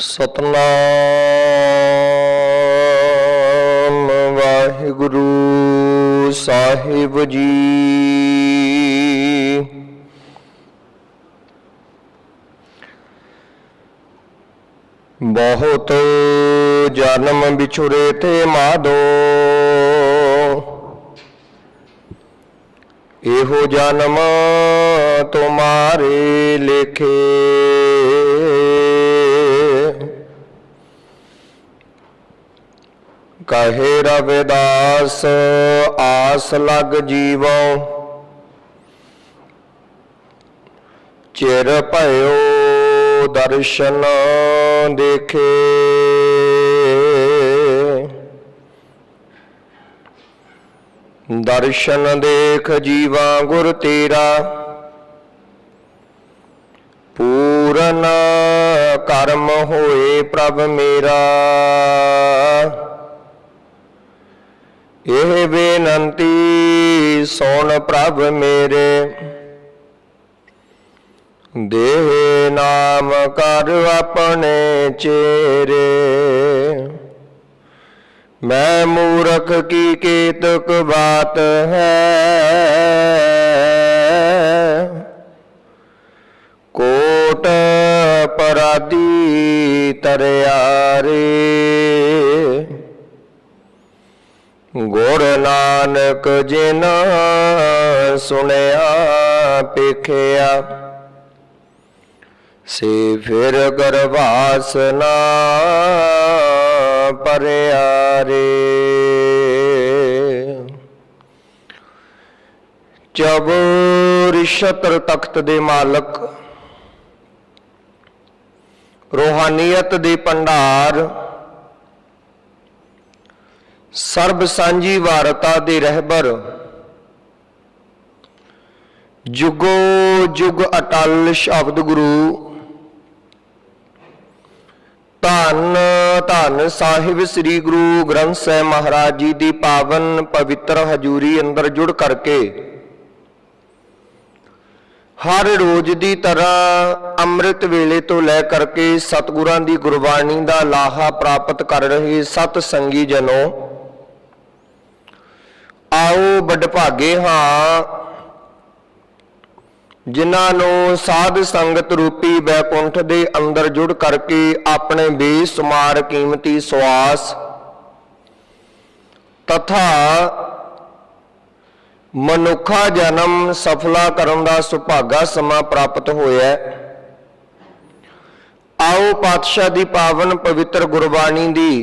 सतनाम वाहिगुरु साहिब जी। बहुत जन्म बिछुरे थे माधो, एहो जन्म तुम्हारे लेखे। कहे रविदास आस लग जीवो, चिर भयो दर्शन देखे। दर्शन देख जीवा गुर तेरा, पूरन कर्म होए प्रभ मेरा। यह बेनंती सोन प्रभ मेरे, देह नाम कर अपने चेरे। मैं मूर्ख की केतक बात है, कोट पराधी तरियारे। गुर नानक जिन सुनया पेखिया, से फिर गर्भासना परियारे। चबूर छत्र तख्त दे मालक, रूहानियत दे भंडार, सर्ब सांझी वारता दे रहबर, जुगो जुग अटल शब्द गुरु। धन धन साहिब श्री गुरु ग्रंथ साहिब महाराज जी की पावन पवित्र हजूरी अंदर जुड़ करके हर रोज की तरह अमृत वेले तो लै करके सतगुरां की गुरबाणी का लाहा प्राप्त कर रहे सत संगी जनों, आओ बड़भागे हाँ जिन्होंने साध संगत रूपी बैकुंठ दे अंदर जुड़ करके अपने बेसुमार कीमती सुआस तथा मनुखा जन्म सफला करन दा सुभागा समा प्राप्त होया। आओ पातशाह दी पावन पवित्र गुरबाणी दी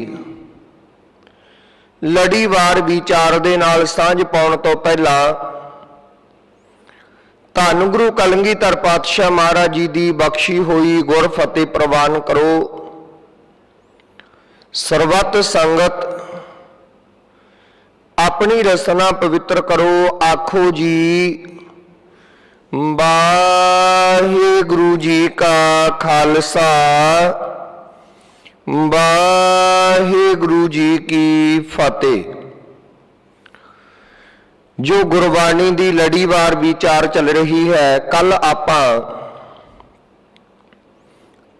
लड़ीवार विचार दे नाल सांझ पाउण तो पहला धन गुरु कलगीधर पातशाह महाराज जी की बख्शी हुई गुर फतेह प्रवान करो। सर्वत संगत अपनी रसना पवित्र करो। आखो जी वाहिगुरु जी का खालसा, वाहिगुरु जी की फतेह। जो गुरबाणी की लड़ीवार विचार चल रही है, कल आपां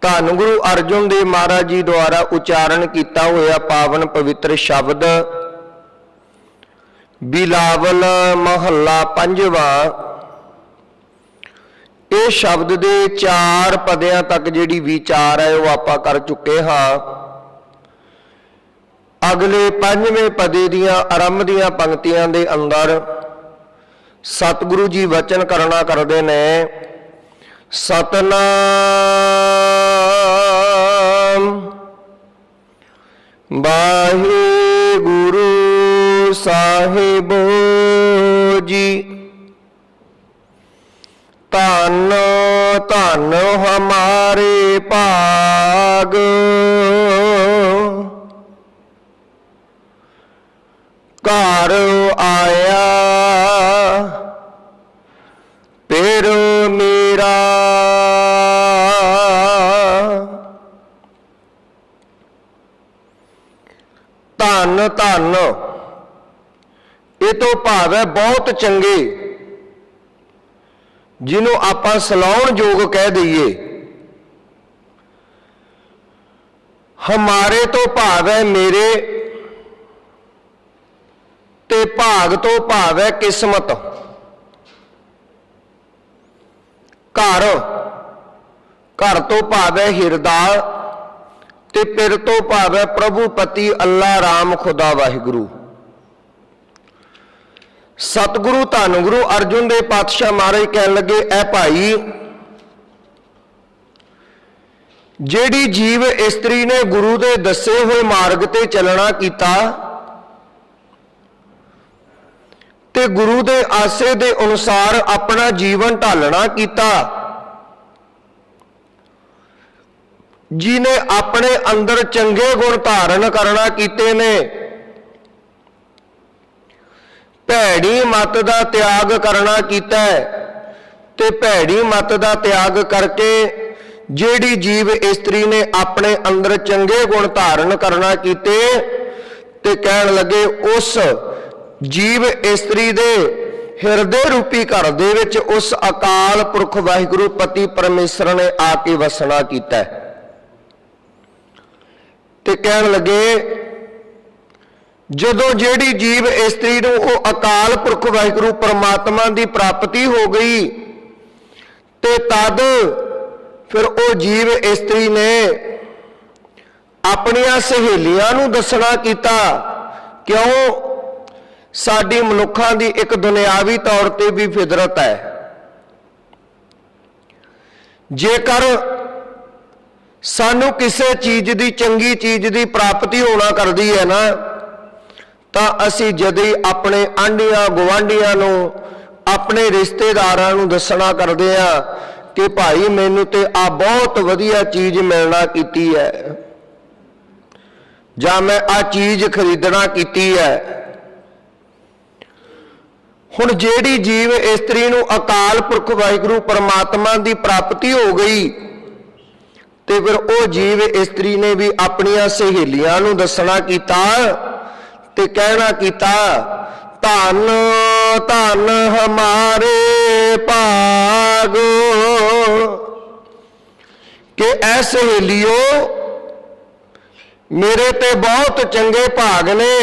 धन गुरु अर्जुन देव महाराज जी द्वारा उच्चारण किया होया पावन पवित्र शब्द बिलावल महला पंजवा, ये शब्द दे 4 पदियां तक जिहड़ी विचार है वो आपां कर चुके हाँ। अगले 5वें पदे दियां आरंभ दियां पंक्तियां दे अंदर सतगुरु जी वचन करना करदे ने, सतनाम वाहिगुरु साहिब जी। धन धन हमारे भाग, घर आया फिर मेरा। धन धन ये तो भाव है बहुत चंगे, जिन्हों आपां सलाउण योग कह दईए। हमारे तो भाव है मेरे, ते भाग तो भाव है किस्मत। घर घर तो भाव है हिरदा, ते पिर तो भाव है प्रभु पति अल्लाह राम खुदा वाहिगुरु। सतगुरु धन गुरु अर्जुन देव पातशाह महाराज कहन लगे, ऐ भाई जेड़ी जीव इस्त्री ने गुरु दे दसे हुए मार्ग ते चलना कीता ते गुरु दे आसे दे अनुसार अपना जीवन ढालना कीता, जिने अपने अंदर चंगे गुण धारण करना कीते ने, भैड़ी मत का त्याग करना कीता है, ते भैड़ी मत का त्याग करके जेड़ी जीव इस्त्री ने अपने अंदर चंगे गुण धारण करना कीते, ते कहन लगे उस जीव इस्त्री दे हिरदे रूपी घर दे विच उस अकाल पुरख वाहिगुरु पति परमेश्वर ने आके वसना कीता है। ते कहन लगे जदों जेड़ी जीव इस्त्री नूं वो अकाल पुरख वाहिगुरु परमात्मा की प्राप्ति हो गई, ते तद फिर वो जीव इस्त्री ने अपनियां सहेलियां नूं दसना कीता। क्यों? साडी मनुखां दी एक दुनियावी तौर ते भी फितरत है, जेकर सानू किसी चीज की चंगी चीज की प्राप्ति होना करती है ना, तो असी जद ही अपने आंढियां गुआढ़ियां नूं अपने रिश्तेदारां नूं दसना करते हैं कि भाई मैनू ते आ बहुत वधिया चीज मिलना कीती है, जां मैं आ चीज खरीदना कीती है। हुण जेड़ी जीव इस्त्री नूं अकाल पुरख वाहिगुरु परमात्मा की प्राप्ति हो गई, ते फिर वो जीव इस्त्री ने भी अपनियां सहेलियां नूं दसना कीता ते कहना कीता, धन धन हमारे भाग के ऐ सहेलियो मेरे ते बहुत चंगे भाग ने,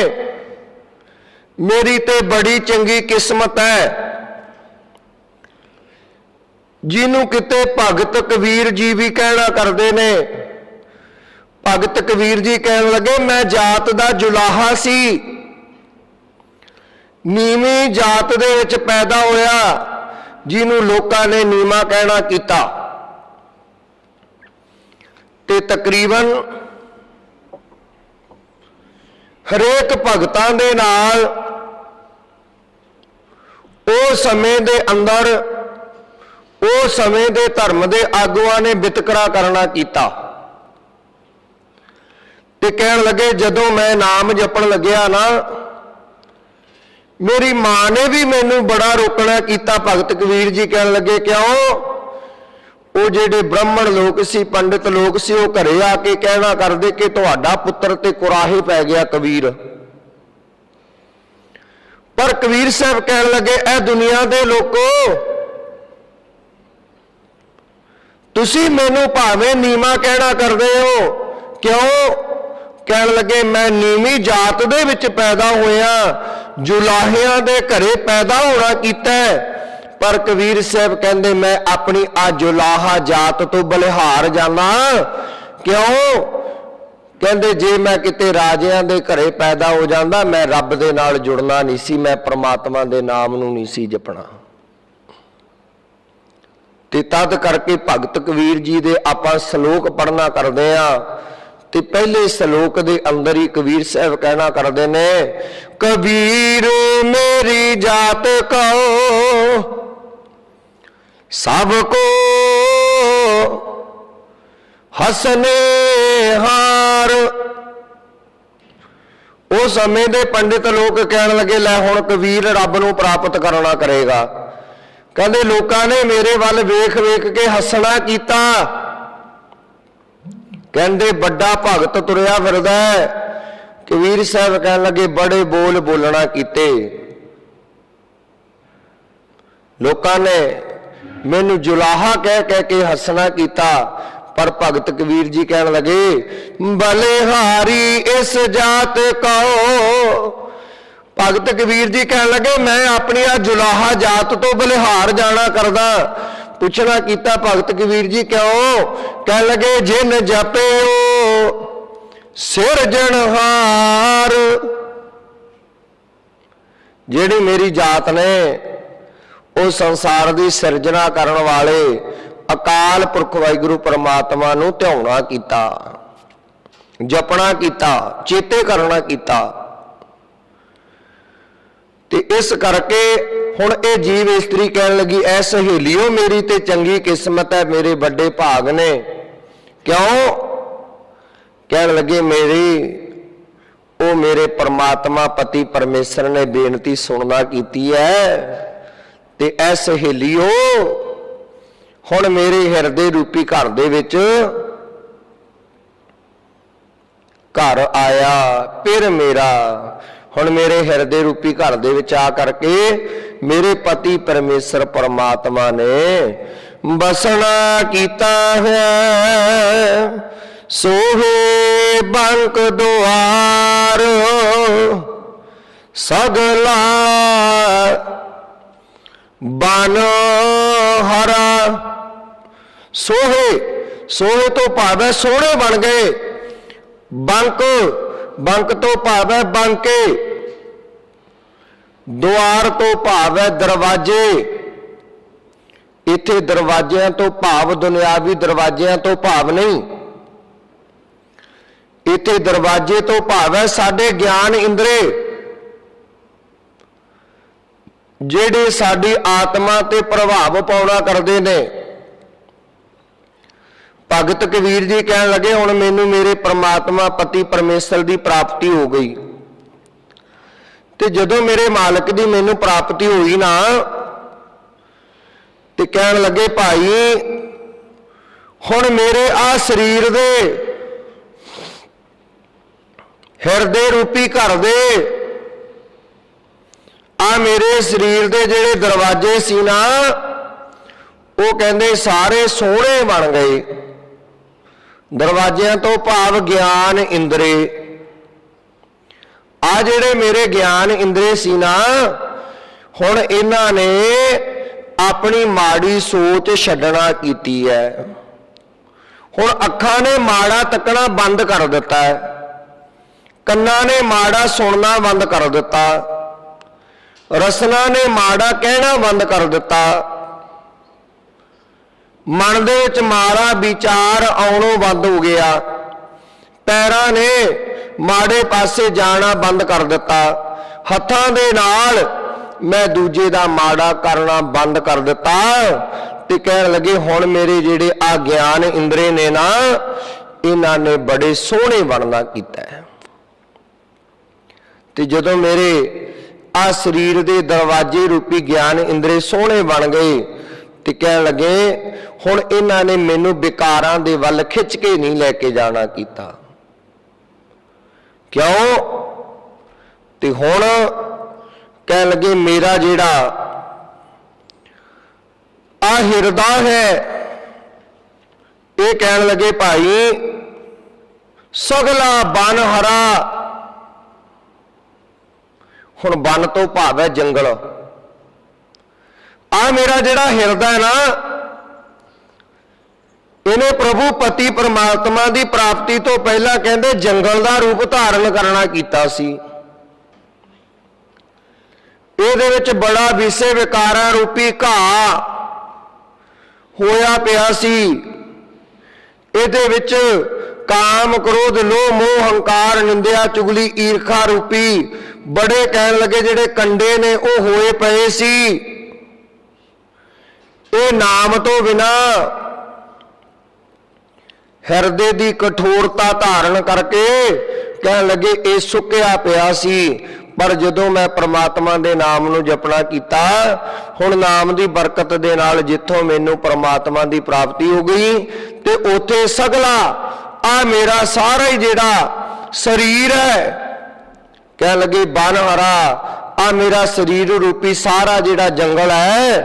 मेरी ते बड़ी चंगी किस्मत है। जिन्हों किते भगत कबीर जी भी कहना करते ने। भगत कबीर जी कहन लगे, मैं जात दा जुलाहा सी, नीवी जात दे विच पैदा होया, जिन्हों लोकां ने नीमा कहना कीता। ते तकरीबन हरेक भगतां दे नाल उस समय दे अंदर उस समय दे धर्म दे आगुआं ने वितकरा करना कीता। ते कहन लगे जदों मैं नाम जपण लग्या ना, मेरी मां ने भी मैनू बड़ा रोकना कीता। भगत कबीर जी कहन लगे क्यों? वो जेडे ब्राह्मण लोग सी, पंडित लोग सी, वो घरे आके कहना करदे कि तुहाडा पुत्र ते कुराहे पै गया कबीर। पर कबीर साहब कहन लगे, ए दुनिया दे लोको, तुसी मैनू भावें नीमा कहना करदे हो, क्यों? कहन लगे मैं नीवी जात दे विच पैदा होया, जुलाहियां दे घरे पैदा होना कीता है। पर कबीर साहब कहंदे मैं अपनी आ जुलाहा जात तो बलिहार जाना। क्यों? कहंदे जे मैं किते राजियां दे घरे पैदा हो जांदा, मैं रब दे नाल जुड़ना नहीं सी, मैं परमात्मा दे नाम नूं नहीं सी जपना। ते तद करके भगत कबीर जी दे आपां श्लोक पढ़ना करदे आ। ते पहले श्लोक दे अंदर ही कबीर साहब कहना करदे ने, कबीर मेरी जात को सबको हसने हार। उस समय दे पंडित लोग कहन लगे, लै हुण कबीर रब नूं प्राप्त करना करेगा। कहंदे लोकां ने मेरे वल वेख वेख के हसना कीता। कहंदे बड़ा भगत तुरया फिरदा है। कबीर साहब कहन लगे बड़े बोल बोलना कीते। लोकां ने मैनू जुलाहा कह कह के हसना कीता, पर भगत कबीर जी कहने लगे बलिहारी इस जात कहो। भगत कबीर जी कहने लगे मैं अपनी आ जुलाहा जात तो बलिहार जाना करदा। पुछना कीता भगत कबीर जी क्यों? कह लगे जिन जपे सिरजनहार। जिहड़ी मेरी जात ने वो संसार की सिरजना करने वाले अकाल पुरख वाहिगुरू परमात्मा नूं ध्याना कीता, जपना कीता, चेते करना कीता। ते इस करके हुण ये जीव इस्त्री कहन लगी ऐ सहेलियो मेरी ते चंगी किस्मत है, मेरे बड़े भाग ने। क्यों? कहन लगे मेरी वो मेरे परमात्मा पति परमेश्वर ने बेनती सुनना कीती है ते ऐ सहेलियो हुण मेरे हिरदे रूपी घर दे विच घर आया फिर मेरा। हुण मेरे हिरदे रूपी घर दे विच आ करके मेरे पति परमेश्वर परमात्मा ने बसना कीता है। सोहे बंक दुआर सगला बन हरा। सोहे, सोहे तो भावे सोहणे बन गए। बंक, बंक तो भावे बंके। द्वार तो भावे दरवाजे। इत्थे दरवाजियां तो भाव दुनियावी दरवाजियां तो भाव नहीं, इत्थे दरवाजे तो भाव है साडे ज्ञान इंद्रे जिहड़े साडी आत्मा ते प्रभाव पाउणा करदे ने। भगत कबीर जी कहन लगे हुण मैनू मेरे परमात्मा पति परमेश्वर की प्राप्ति हो गई। ते जदों मेरे मालिक की मैनू प्राप्ति हुई ना ते कहन लगे भाई हुण मेरे आ शरीर दे हिरदे रूपी घर दे आ मेरे शरीर दे जेड़े दरवाजे सी ना वो कहंदे सारे सोहणे बन गए। दरवाजियां तो भाव ज्ञान इंद्रे। आ जेड़े मेरे ज्ञान इंद्रे सी ना हुण इन्हां ने अपनी माड़ी सोच छड्डना कीती है। हुण अखां ने माड़ा तकना बंद कर दिता है, कन्ना ने माड़ा सुनना बंद कर दिता, रसना ने माड़ा कहना बंद कर दिता, मन दे विच माड़ा विचार आउणों बंद हो गया, पैरां ने माड़े पासे जाना बंद कर दिता, हत्थां दे नाल मैं दूजे दा माड़ा करना बंद कर दिता। ते कहण लगे हुण मेरे जिहड़े आ ज्ञान इंद्रे ने ना इन्हां ने बड़े सोहणे बनना कीता है। ते जदों मेरे आ शरीर दे दरवाजे रूपी ज्ञान इंद्रे सोहणे बन गए ते कहण लगे हुण इन्हां ने मैनू विकारां दे वल खिच के नहीं लैके जाना कीता। क्यों? ते हुण कहण लगे मेरा जिहड़ा आ हिरदा है ये कहण लगे भाई सगला बन हरा। हुण बन तो भाव है जंगल। आ मेरा जिहड़ा हिरदा है ना इन्हें प्रभु पति परमात्मा की प्राप्ति तो पहला कहते जंगल का रूप धारण करना कीता सी। इहदे विच बड़ा विषय विकारा रूपी घाह होया पिया सी। इहदे विच काम क्रोध लोह मोह हंकार निंदिया चुगली ईर्खा रूपी बड़े कहन लगे जिहड़े कंडे ने वो होए पए सी। ये नाम तो बिना हिरदे की कठोरता धारण करके कहन लगे ये सुक्या पिया सी। पर जदों मैं परमात्मा दे नाम नूं जपना कीता हुण नाम की बरकत दे नाल जिथों मैनू परमात्मा की प्राप्ति हो गई ते उथे सगला आ मेरा सारा ही जिहड़ा शरीर है कह लगे बन हरा आ मेरा शरीर रूपी सारा जिहड़ा जंगल है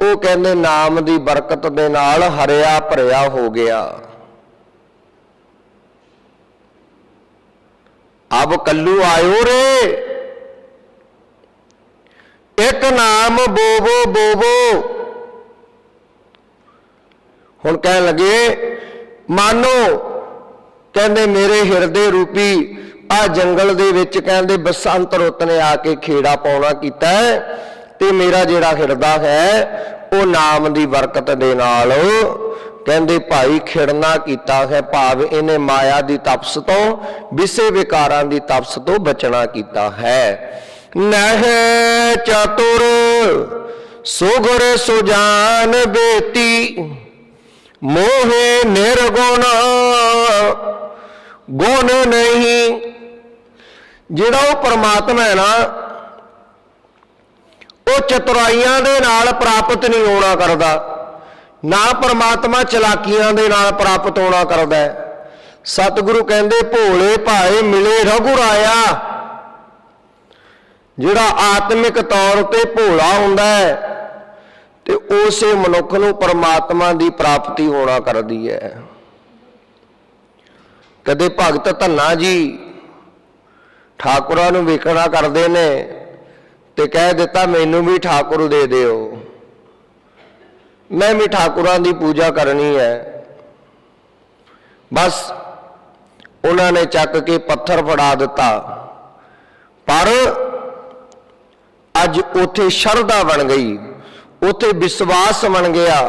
वो कहंदे नाम की बरकत दे नाल हरिया भरिया हो गया। अब कल्लू आयो रे, एक नाम बोवो बोवो। हुण कह लगे मानो कहंदे मेरे हिरदे रूपी आ जंगल दे विच कहंदे बसंत रुत ने आके खेड़ा पाउणा कीता है, ते मेरा जिहड़ा हिरदा है वो नाम दी बरकत दे नाल कहंदे भाई खिड़ना कीता है, भाव इन्हें माया दी तपस तो विसे विकारां दी तपस तो बचना कीता है। नह चतुर सुगुर सुजान बेटी, मोहे निर्गुण गुण नहीं। जिहड़ा वो परमात्मा है ना, वो चतुराइयां दे नाल प्राप्त नहीं होना करदा, ना परमात्मा चलाकियां दे नाल प्राप्त होना करदा है। सतगुरु कहंदे भोले भाए मिले रघुराया। जिहड़ा आत्मिक तौर ते भोला हुंदा है ते उसे मनुख नूं परमात्मा दी प्राप्ति होना करदी है। कदे भगत धन्ना जी ठाकुरां नूं वेखणा करदे ने ते कह दिता मैनू भी ठाकुर दे दिओ, मैं भी ठाकुरां दी पूजा करनी है। बस उन्होंने चक के पत्थर फड़ा दिता, पर अज उथे शरधा बन गई, उथे विश्वास बन गया।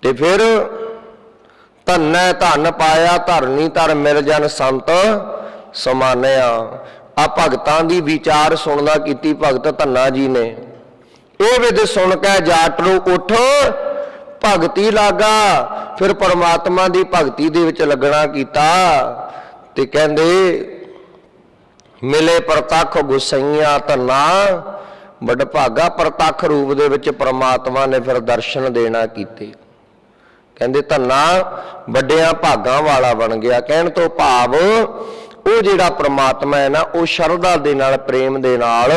ते फिर धन है धन पाया धरनी धर मिल जन संत समानिया। आ भगतां दी विचार सुनदा कीती भगत धन्ना जी ने। ये विध सुन के जाटरू उठ भगती लागा, फिर परमात्मा दी भगती दे विच लगना कीता। ते कहंदे मिले प्रतख गुसैया धन्ना बड़ भागा। प्रतख रूप दे विच परमात्मा ने फिर दर्शन देना कीते। कहंदे धन्ना वड्डियां भागां वाला बन गया। कहण तो भाव वो जिहड़ा परमात्मा है ना, वो शरधा दे नाल प्रेम दे नाल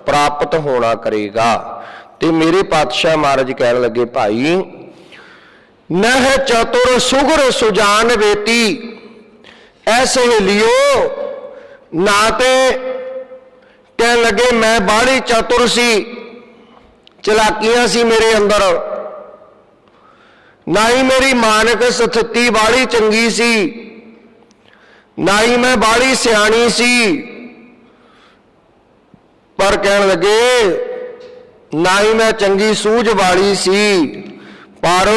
प्राप्त होना करेगा। ते मेरे पातशाह महाराज कहन लगे भाई नह चतुर सुगुर सुजान बेटी, ऐसे ही लियो ना। ते कह लगे मैं बाड़ी चतुर सी, चलाकियां सी मेरे अंदर, ना ही मेरी मानक स्थिति बाड़ी चंगी सी, ना ही मैं बाड़ी सियाणी सी। पर कह लगे ना ही मैं चंगी सूझ वाली सी, पर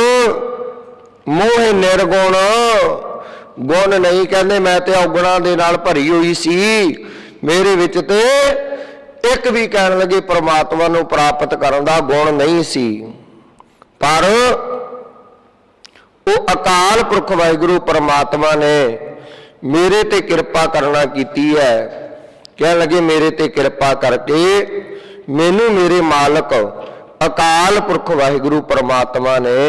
मोह निर्गुण गुण नहीं। कहते मैं ते औगुणा दे नाल भरी हुई सी, मेरे विच ते एक भी कहन लगे परमात्मा नूं प्राप्त करन दा गुण नहीं सी। पर वो अकाल पुरख वाहिगुरू परमात्मा ने मेरे ते कृपा करना कीती है। कह लगे मेरे ते कृपा करके मैनू मेरे मालक अकाल पुरख वाहिगुरू परमात्मा ने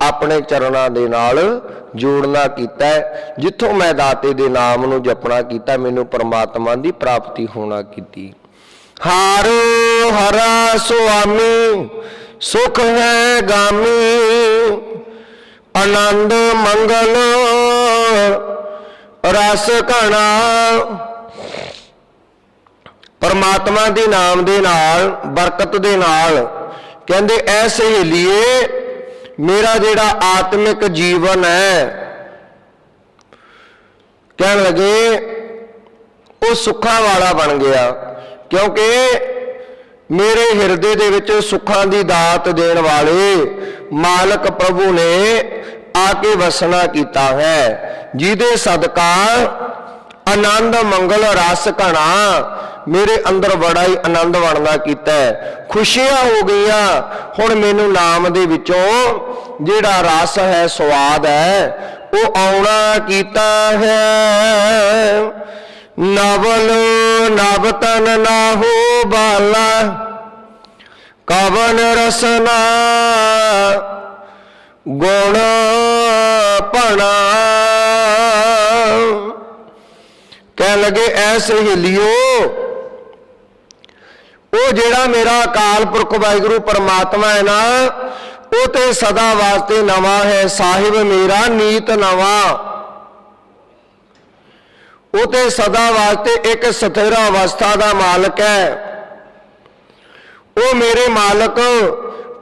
अपने चरणों दे नाल जोड़ना कीता है। जिथों मैं दाते दे नाम नूं जपना कीता, मैनू परमात्मा दी प्राप्ति होना कीती। हार हरा सुआमी सुख है गामी, आनंद मंगल रस घना। परमात्मा दे नाम दे नाल बरकत दे नाल कहंदे ऐ सहेलीए मेरा जिहड़ा आत्मिक जीवन है, कहन लगे वो सुखां वाला बन गया। क्योंकि मेरे हिरदे दे विच सुखां दी दात देण वाले मालक प्रभु ने आके वसना कीता है, जिहदे सदका आनंद मंगल रस घना मेरे अंदर बड़ा ही आनंद बनना कीता है। खुशियां हो गई हुण मैनू नाम दे विचों जिहड़ा रस है स्वाद है वो आउणा कीता है। नवल नव तन ना हो बाला, कवन रसना गुण पना। कह लगे ऐसे ही लियो वो जेड़ा मेरा अकाल पुरख वाहिगुरू परमात्मा है ना, वो ते सदा वास्ते नवा है। साहिब मेरा नीत नवा, ਉਹ ਤੇ ਸਦਾ ਵਾਸਤੇ ਇੱਕ ਸਥਿਰ ਅਵਸਥਾ ਦਾ ਮਾਲਕ ਹੈ। ਉਹ ਮੇਰੇ ਮਾਲਕ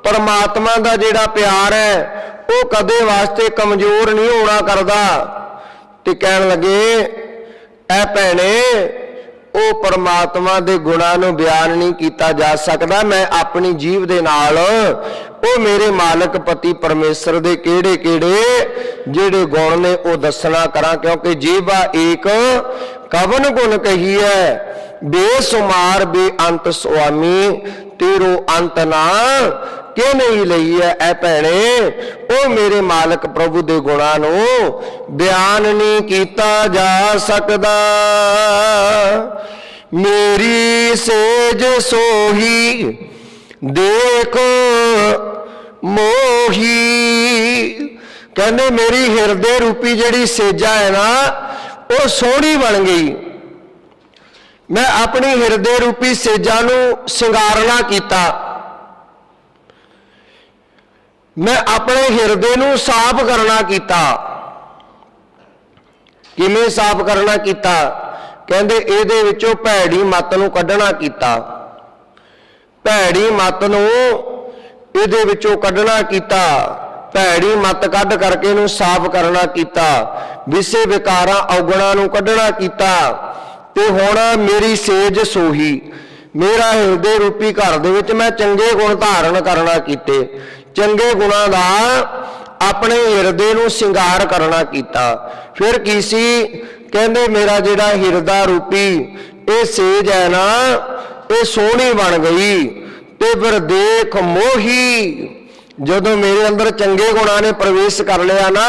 परमात्मा का जिहड़ा प्यार है वो कदे वास्ते कमजोर नहीं होना करता। ते कहन लगे ऐ भैणे वो परमात्मा के गुणां नूं बयान नहीं किया जा सकता। मैं अपनी जीव दे नाल वो मेरे मालक पति परमेश्वर दे केड़े केड़े जिहड़े गुण ने वो दसना करा, क्योंकि जीवा एक कवन गुण कही है, बेसुमार बेअंत स्वामी तेरो अंत ना कि नहीं लई है। ऐ भैणे वो मेरे मालक प्रभु दे गुणां नूं बयान नहीं किया जा सकदा। मेरी सेज सोही देख मोही, कहने मेरी हिरदे रूपी जिहड़ी सेजा है ना वो सोहनी बन गई। मैं अपनी हिरदे रूपी सेजा नूं सिंगारना कीता, मैं अपने हिरदे नूं साफ करना कीता। किवें साफ करना कीता? कहंदे इहदे विचों भैड़ी मत नूं कढना कीता। भैड़ी मत नूं इहदे विचों कढना कीता, भैड़ी मत कढ करके नूं साफ करना कीता, विसे विकारां अवगुणां नूं कढना कीता। ते हुण मेरी सेज सोही, मेरा हिरदे रूपी घर दे विच मैं चंगे गुण धारण करना कीते, चंगे गुणां दा अपने हिरदे नूं सिंगार करना कीता। फिर की सी? कहंदे मेरा जिहड़ा हिरदा रूपी ये सेज है ना ये सोहनी बन गई। ते फिर देख मोही, जदों मेरे अंदर चंगे गुणां ने प्रवेश कर लिया ना,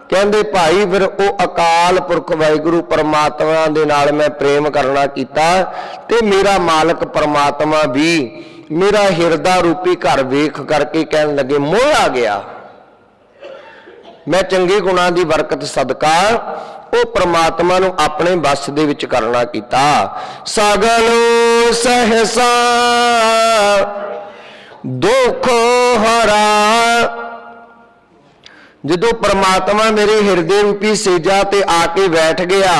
कहंदे भाई फिर वो अकाल पुरख वाहिगुरू परमात्मा दे नाल मैं प्रेम करना कीता। ते मेरा मालक परमात्मा भी मेरा हिरदा रूपी घर वेख करके कहन लगे मोह आ गया। मैं चंगे गुणां दी बरकत सदका वो परमात्मा नूं अपने बस दे विच करना कीता। सगल सहसा दुख हरा, जदों परमात्मा मेरे हिरदे रूपी सेजा ते आके बैठ गया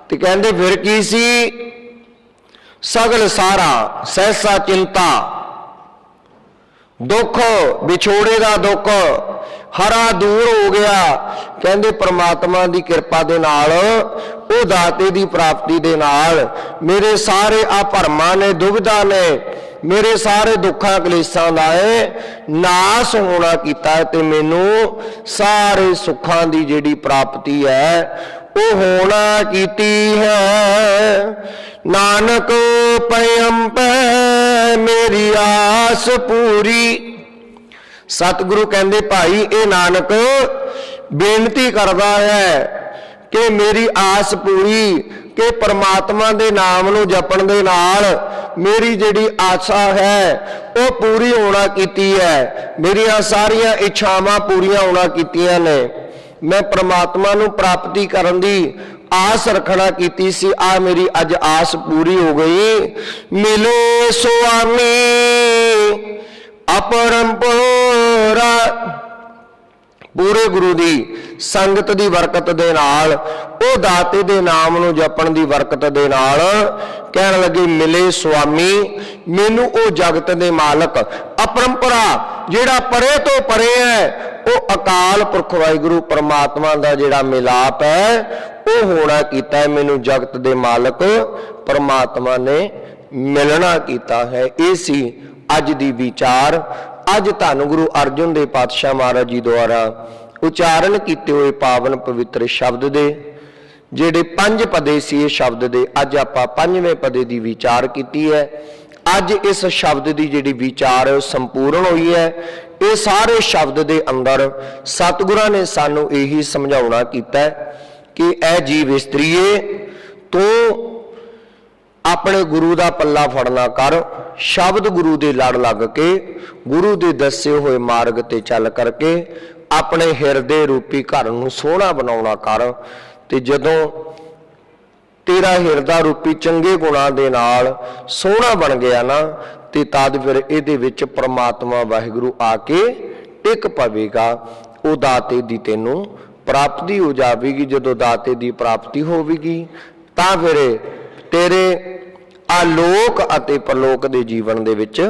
ते कहंदे फिर की सी? सगल सारा सहसा चिंता दुख विछोड़े का दुख हरा दूर हो गया। कहंदे परमात्मा की कृपा दे नाल वो दाते की प्राप्ति दे नाल मेरे सारे आ भरमां ने दुविधा ने मेरे सारे दुखा कलेशां दा नाश होना कीता है। ते मैनू सारे सुखां दी जिहड़ी प्राप्ति है वो होना कीती है। नानक पयम पै मेरी आस पूरी। सतगुरु कहंदे भाई ये नानक बेनती करदा है कि मेरी आस पूरी, कि परमात्मा दे नाम नूं जपण दे नाल मेरी जिहड़ी आशा है वो पूरी होना कीती है। मेरिया सारिया इच्छावां पूरियां होना कीतियां ने। मैं परमात्मा नूं प्राप्ति करन दी आस रखना कीती सी, आ मेरी अज आस पूरी हो गई। मिले स्वामी अपरंपरा, पूरे गुरु दी संगत दी बरकत दे नाल ओ दाते दे नाम नूं जपण दी बरकत दे नाल कहण लगे मिले स्वामी, मैनू ओ जगत दे मालक अपरंपरा जिहड़ा परे तो परे है वो अकाल पुरख वाहिगुरू परमात्मा दा जिहड़ा मिलाप है वो होना कीता है। मैनू जगत दे मालक परमात्मा ने मिलना कीता है। ये सी अज दी विचार। अज धन गुरु अर्जुन देव पातशाह महाराज जी द्वारा उचारण किए हुए पावन पवित्र शब्द दे जिहड़े पंज पदे सी इस शब्द दे अज आपां पंजवें पदे दी विचार की है। अज इस शब्द की जिहड़ी विचार है संपूर्ण हुई है। ये सारे शब्द दे अंदर सतगुरां ने सानू यही समझाउणा कीता है कि ऐ जीव इस्त्रीए तू अपने गुरु का पल्ला फड़ना कर, शब्द गुरु दे लड़ लग के गुरु दे दसे हुए मार्ग ते चल करके अपने हिरदे रूपी घर नूं सोहना बनाउणा कर। ते जदों तेरा हिरदा रूपी चंगे गुणां दे नाल सोहना बन गया ना ते तद फिर इहदे विच परमात्मा वाहिगुरू आके टिक पवेगा। ओ दाते दी तैनूं ਪ੍ਰਾਪਤੀ ਹੋ ਜਾਵੇਗੀ, ਜਦੋਂ ਦਾਤੇ ਦੀ ਪ੍ਰਾਪਤੀ ਹੋਵੇਗੀ ਤਾਂ ਫਿਰ ਤੇਰੇ ਆਲੋਕ ਅਤੇ ਪਰਲੋਕ ਦੇ ਜੀਵਨ ਦੇ ਵਿੱਚ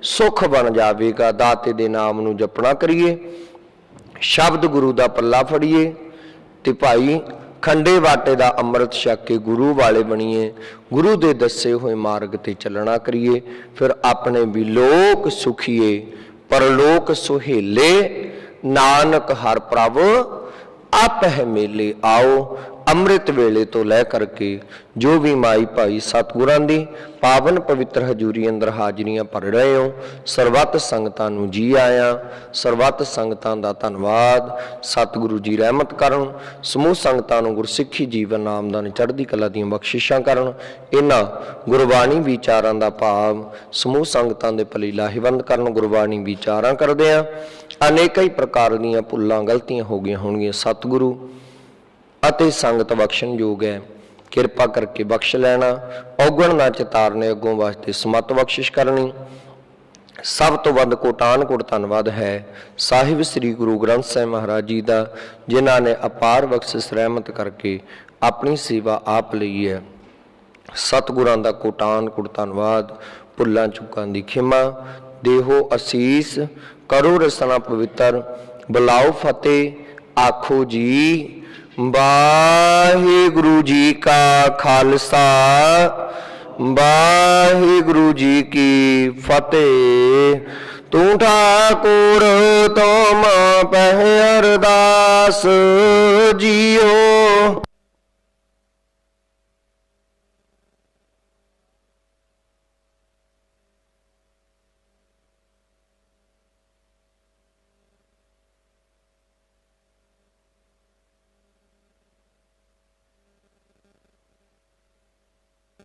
ਸੁਖ ਬਣ ਜਾਵੇਗਾ। ਦਾਤੇ ਦੇ ਨਾਮ ਨੂੰ ਜਪਣਾ ਕਰੀਏ, ਸ਼ਬਦ ਗੁਰੂ ਦਾ ਪੱਲਾ ਫੜੀਏ ਤੇ ਭਾਈ ਖੰਡੇ ਬਾਟੇ ਦਾ ਅੰਮ੍ਰਿਤ ਛਕ ਕੇ ਗੁਰੂ ਵਾਲੇ ਬਣੀਏ, ਗੁਰੂ ਦੇ ਦੱਸੇ ਹੋਏ ਮਾਰਗ ਤੇ ਚੱਲਣਾ ਕਰੀਏ। ਫਿਰ ਆਪਣੇ ਵੀ ਲੋਕ ਸੁਖੀਏ, ਪਰਲੋਕ ਸੁਹੇਲੇ, ਨਾਨਕ ਹਰ ਪ੍ਰਭ ਆਪਹਿ ਮੇਲੇ। ਆਓ ਅੰਮ੍ਰਿਤ ਵੇਲੇ ਤੋਂ ਲੈ ਕਰਕੇ ਜੋ ਵੀ ਮਾਈ ਭਾਈ ਸਤਿਗੁਰਾਂ ਦੀ ਪਾਵਨ ਪਵਿੱਤਰ ਹਜ਼ੂਰੀ ਅੰਦਰ ਹਾਜ਼ਰੀਆਂ ਭਰ ਰਹੇ ਹੋ, ਸਰਬੱਤ ਸੰਗਤਾਂ ਨੂੰ ਜੀ ਆਇਆਂ, ਸਰਬੱਤ ਸੰਗਤਾਂ ਦਾ ਧੰਨਵਾਦ। ਸਤਿਗੁਰੂ ਜੀ ਰਹਿਮਤ ਕਰਨ, ਸਮੂਹ ਸੰਗਤਾਂ ਨੂੰ ਗੁਰਸਿੱਖੀ ਜੀਵਨ ਨਾਮਦਾਨ ਚੜ੍ਹਦੀ ਕਲਾ ਦੀਆਂ ਬਖਸ਼ਿਸ਼ਾਂ ਕਰਨ। ਇਹਨਾਂ ਗੁਰਬਾਣੀ ਵਿਚਾਰਾਂ ਦਾ ਭਾਵ ਸਮੂਹ ਸੰਗਤਾਂ ਦੇ ਭਲੀ ਲਾਹੇਵੰਦ ਕਰਨ। ਗੁਰਬਾਣੀ ਵਿਚਾਰਾਂ ਕਰਦੇ ਆ ਅਨੇਕਾਂ ਹੀ ਪ੍ਰਕਾਰ ਦੀਆਂ ਭੁੱਲਾਂ ਗਲਤੀਆਂ ਹੋ ਗਈਆਂ ਹੋਣਗੀਆਂ, ਸਤਿਗੁਰੂ ਅਤੇ ਸੰਗਤ ਬਖਸ਼ਣਯੋਗ ਹੈ, ਕਿਰਪਾ ਕਰਕੇ ਬਖਸ਼ ਲੈਣਾ। ਔਗਣ ਨਾ ਚਿਤਾਰਨੇ, ਅੱਗੋਂ ਵਾਸਤੇ ਸਮਤ ਬਖਸ਼ਿਸ਼ ਕਰਨੀ। ਸਭ ਤੋਂ ਵੱਧ ਕੋਟਾਨ ਕੋਟ ਧੰਨਵਾਦ ਹੈ ਸਾਹਿਬ ਸ੍ਰੀ ਗੁਰੂ ਗ੍ਰੰਥ ਸਾਹਿਬ ਮਹਾਰਾਜ ਜੀ ਦਾ, ਜਿਨ੍ਹਾਂ ਨੇ ਅਪਾਰ ਬਖਸ਼ਿਸ਼ ਰਹਿਮਤ ਕਰਕੇ ਆਪਣੀ ਸੇਵਾ ਆਪ ਲਈ ਹੈ। ਸਤਿਗੁਰਾਂ ਦਾ ਕੋਟਾਨ ਕੋਟ ਧੰਨਵਾਦ। ਭੁੱਲਾਂ ਚੁੱਕਾਂ ਦੀ ਖਿਮਾ ਦੇਹੋ ਅਸੀਸ, ਕਰੋ ਰਸਨਾ ਪਵਿੱਤਰ, ਬੁਲਾਓ ਫਤਿਹ ਆਖੋ ਜੀ। ਵਾਹਿਗੁਰੂ ਜੀ ਕਾ ਖਾਲਸਾ, ਵਾਹਿਗੁਰੂ ਜੀ ਕੀ ਫਤਿਹ। ਤੂੰ ਠਾਕੁਰ ਤੁਮ ਪਹਿ ਅਰਦਾਸ ਜੀਓ।